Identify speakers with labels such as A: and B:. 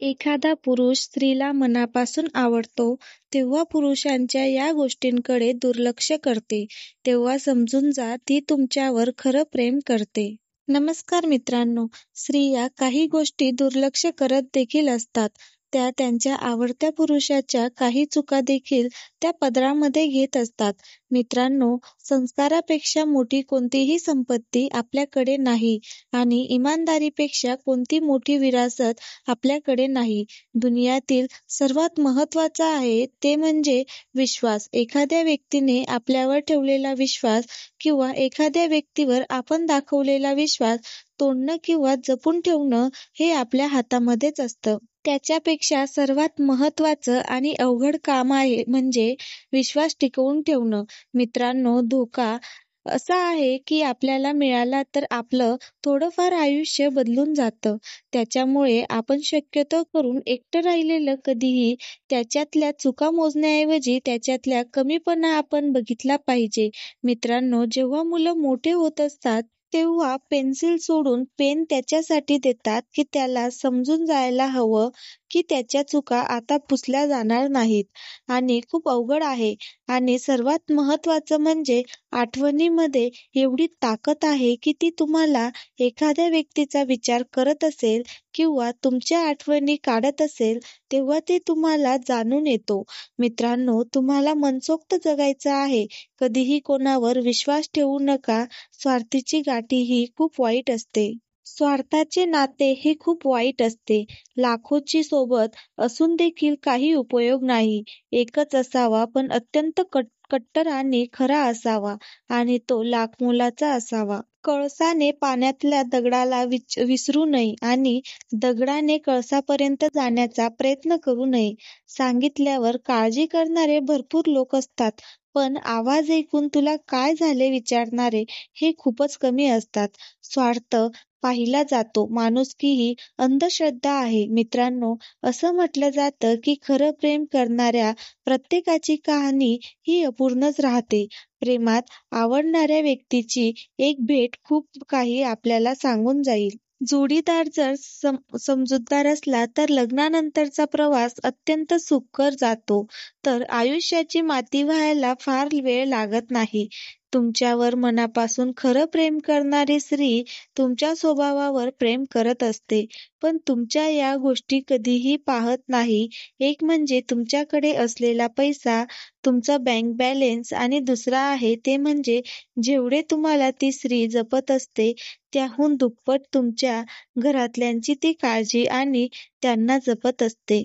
A: एखादा पुरुष स्त्रीला मनापासून आवडतो, तेव्हा पुरुषांच्या या गोष्टींकडे दुर्लक्ष करते, तेव्हा समजून जा ती तुमच्यावर खरं प्रेम करते. नमस्कार मित्रांनो, स्त्रिया काही गोष्टी दुर्लक्ष करत देखील असतात. त्या त्यांच्या आवडत्या पुरुषाच्या काही चुका देखील त्या पदरामध्ये घेत असतात. मित्रांनो, संस्कारापेक्षा मोठी कोणतीही संपत्ती आपल्याकडे नाही आणि इमानदारीपेक्षा कोणती मोठी विरासत आपल्याकडे नाही. दुनियातील सर्वात महत्त्वाचं आहे ते म्हणजे विश्वास. एखाद्या व्यक्तीने आपल्यावर ठेवलेला विश्वास किंवा एखाद्या व्यक्तीवर आपण दाखवलेला विश्वास तोडणं किंवा जपून ठेवणं हे आपल्या हातामध्येच असतं. त्याच्यापेक्षा सर्वात महत्त्वाचं आणि अवघड काम आहे म्हणजे विश्वास टिकवून ठेवणं. मित्रांनो, धोका असा आहे की आपल्याला मिळाला तर आपलं थोडंफार आयुष्य बदलून जातं. त्याच्यामुळे आपण शक्यतो करून एकटं राहिलेलं कधीही त्याच्यातल्या चुका मोजण्याऐवजी त्याच्यातल्या कमीपणा आपण बघितला पाहिजे. मित्रांनो, जेव्हा मुलं मोठे होत असतात तेव्हा पेन्सिल सोडून पेन त्याच्यासाठी देतात की त्याला समजून जायला हवं की त्याच्या चुका आता पुसल्या जाणार नाहीत. आणि खूप अवघड आहे. आणि सर्वात महत्त्वाचं म्हणजे आठवणीमध्ये एवढी ताकद आहे की ती तुम्हाला एखाद्या व्यक्तीचा विचार करत असेल किंवा तुमच्या आठवणी काढत असेल तेव्हा ते तुम्हाला जाणून येतो. मित्रांनो, तुम्हाला मनसोक्त जगायचं आहे. कधीही कोणावर विश्वास ठेवू नका. स्वार्थीची गाठी ही खूप वाईट असते. स्वार्थाचे नाते हे खूप वाईट असते. लाखोची सोबत असून देखील काही उपयोग नाही. एकच असावा पण अत्यंत कट्टर आणि खरा असावा आणि तो लाखमोलाचा असावा. कळसाने पाण्यातल्या दगडाला विसरू नये आणि दगडाने कळसापर्यंत जाण्याचा प्रयत्न करू नये. सांगितल्यावर काळजी करणारे भरपूर लोक असतात, पण आवाज ऐकून तुला काय झाले विचारणारे हे खूपच कमी असतात. स्वार्थ पाहिला जातो, माणुसकी ही अंधश्रद्धा आहे. मित्रांनो, असं म्हटलं जातं की खरं प्रेम करणाऱ्या प्रत्येकाची कहाणी ही अपूर्णच राहते. प्रेमात आवडणाऱ्या व्यक्तीची एक भेट खूप काही आपल्याला सांगून जाईल. जोडीदार जर समजूतदार असला तर लग्नानंतरचा प्रवास अत्यंत सुखकर जातो. तर आयुष्याची माती व्हायला फार वेळ लागत नाही. तुमच्यावर मनापासून खरं प्रेम करणारी स्त्री तुमच्या स्वभावावर प्रेम करत असते, पण तुमच्या या गोष्टी कधीही पाहत नाही. एक म्हणजे तुमच्याकडे असलेला पैसा, तुमचा बँक बॅलन्स आणि दुसरा आहे ते म्हणजे जेवढे तुम्हाला ती स्त्री जपत असते त्याहून दुप्पट तुमच्या घरातल्यांची ती काळजी आणि त्यांना जपत असते.